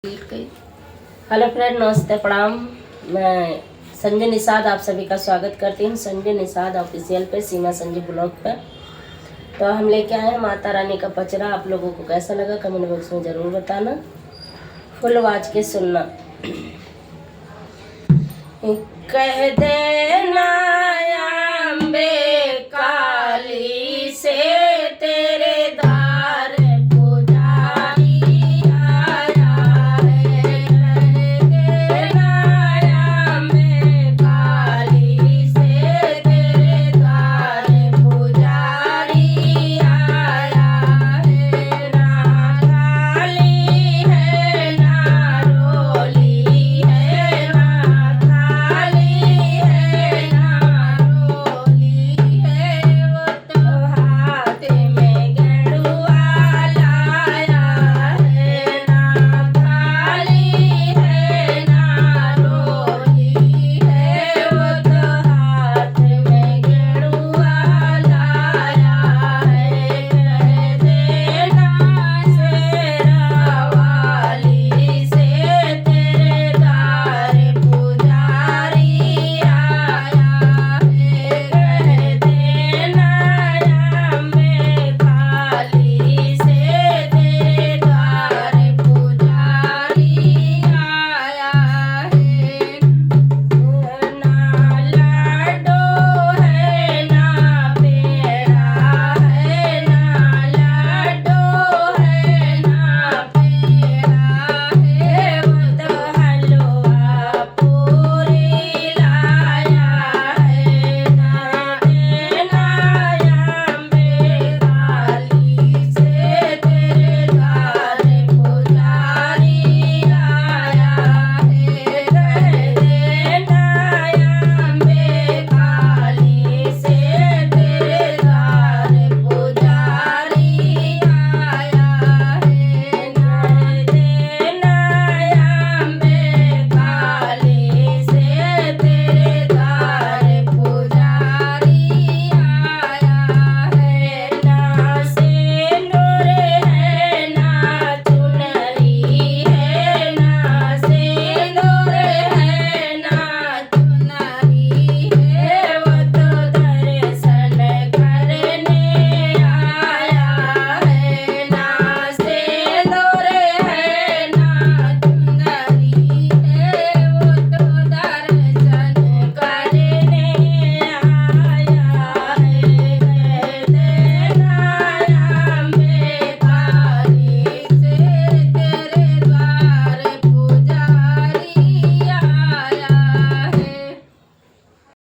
Hello friend, नमस्ते, प्रणाम। मैं संजय निषाद आप सभी का स्वागत करती हूँ संजय निषाद ऑफिशियल पे, सीमा संजय ब्लॉग पे। तो हम लेके आए हैं माता रानी का पचरा। आप लोगों को कैसा लगा कमेंट बॉक्स में ज़रूर बताना, फुल आवाज के सुनना। कह देना